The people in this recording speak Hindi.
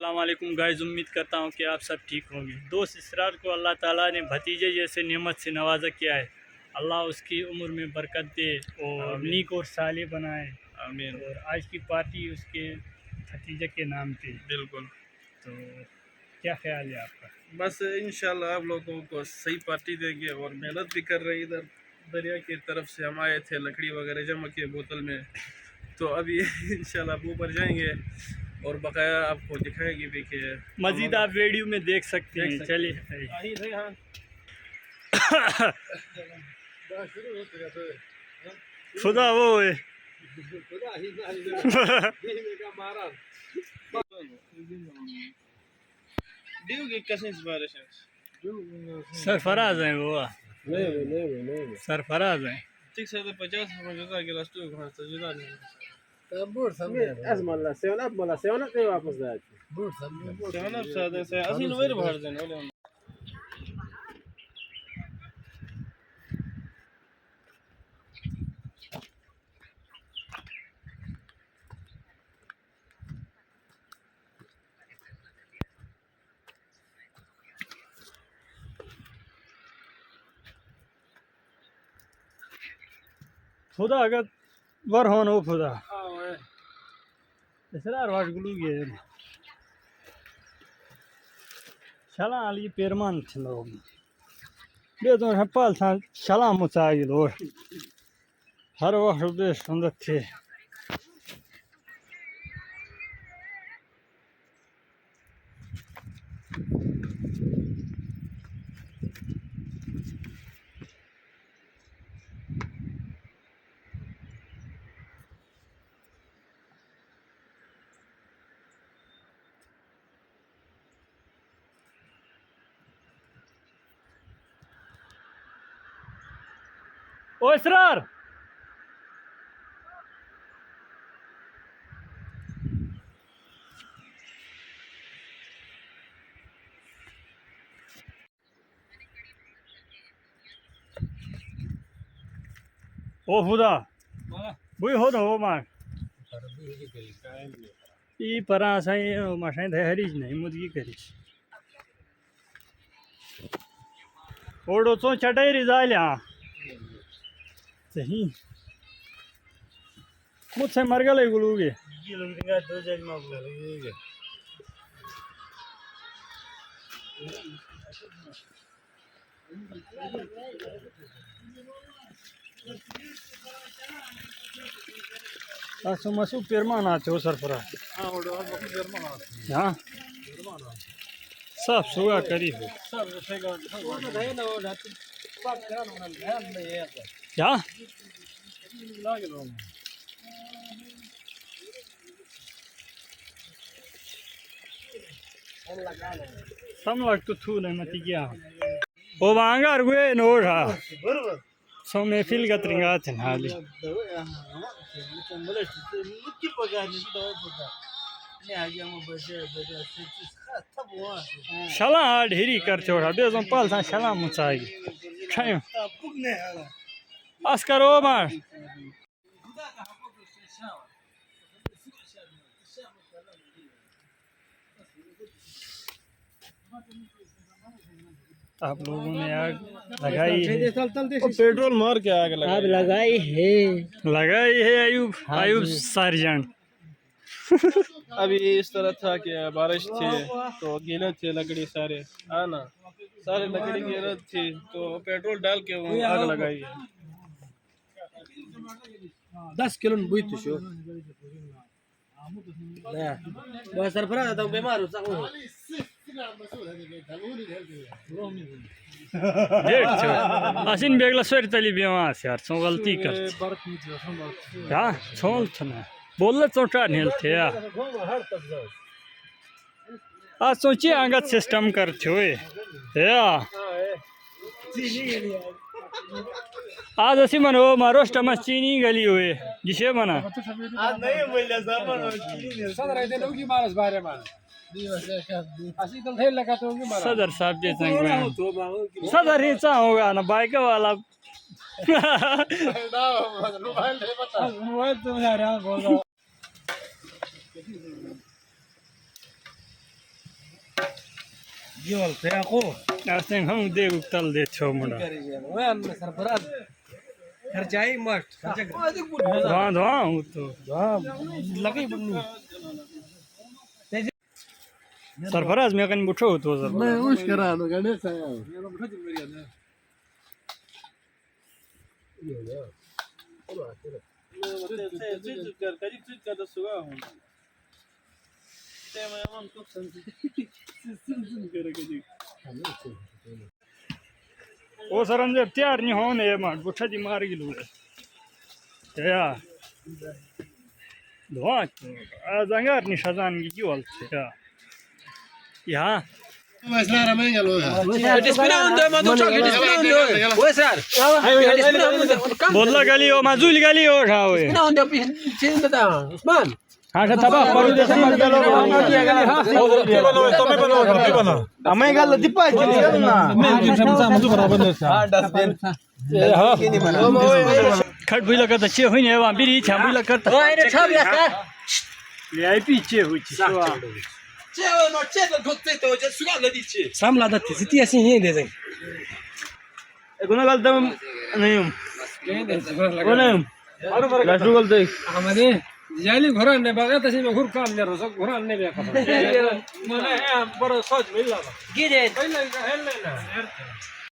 अस्सलामुअलैकुम गाइस, उम्मीद करता हूँ कि आप सब ठीक होंगे। दोस्त इसरार को अल्लाह ताला ने भतीजे जैसे नेमत से नवाजा किया है। अल्लाह उसकी उम्र में बरकत दे और नीक और साले बनाए। आमीन। और आज की पार्टी उसके भतीजे के नाम पे। बिल्कुल। तो क्या ख्याल है आपका? बस इंशाल्लाह आप लोगों को सही पार्टी देंगे और मेहनत भी कर रहे। इधर दरिया की तरफ से हम आए थे, लकड़ी वगैरह जमा किए बोतल में, तो अभी इंशाल्लाह ऊपर जाएंगे और बकाया आपको दिखाएंगे भी कि मजीद आप वीडियो में देख सकते हैं। चलिए खुदा वो है सरफराज हैं वो, सरफराज हैं। 50 खुदा अगर वर होन हो खुदा इसरार वाट गुलू गे शला अली पेरमान थलो बे तो हपाल था शला मुचाई लो हर वक्त बे सुंदर थे। ओ इसरार ओ खुदा बुई हो तो हो मार ई परा साई माशाई हरीज नहीं मुदगी करीज ओडो तो चटाई रिजाल्या सही मुझसे मर गए गुलूगे असो मसू पेरमान आते हो सरफरा हाँ सब सुगा करी हो क्या सम लग तो थू नहीं मती क्या ओ वांगा रुए नोड़ हा सो महफिल का त्रिंगा थे नाली शला ढेरी कर छोड़ा दे जो पाल था शला मुचाई खायो आस करो मार आप लोगों ने आग लगाई है। पेट्रोल मार के आग लगाई है आयुब आयुब सार्जन अभी इस तरह था कि बारिश थी तो गीले थे लकड़ी सारे, हाँ ना, सारे लकड़ी गीले थी तो पेट्रोल डाल के वो आग लगाई। 10 किलो बुई तो शो बस सरफरा तो बीमार हो सकूं आसिन बेगला स्वर तली बेमार यार सो गलती कर हां छोल थना बोल चोटा नेल थे आ सोची अंगत सिस्टम कर छो या आज असी मनो मारो स्टमक चीनी गली हुए जिसे मना आज नहीं बोलले सामान चीनी सदर दे लोगी मारस बारे मान असी तो थे लगा तो मार सदर साहब जे संग सदर ही चा होगा ना बाइक वाला मोबाइल दे बता मोबाइल तुम जा रहा बोल रहा जीवन से आको ऐसे हम दे उतल दे छो मुंडा वे हमने सरफराज खर्चाई मत खर्चा धुआं धुआं हूँ तो लगे बन्नी सरफराज में कहीं बुठो तो सर मैं उस करा दो गणेश आया ओ सर अंदर तैयार नहीं होने मार बुठा जी मार गिलू या धुआं आज अंगार निशान की क्यों हालत है या Maslaramenga lo ya. बोलला गाली हो माजूल गाली हो ठावे हाँ तो तबाह करू दे समझ गया लोग हमें गल दिपा खट भी लगा चे हुई ने वहां बिरी छा भी लगा ले आई पीछे हुई Samla da ti ti assim ainda dizem. कोना गलत नहीं कोना लास्टू गलत Amade jali ghoran ne baga tasi me ghur kam ne rosa ghoran ne be khata. Mane baro soj milla. Gide. Pehla hel na.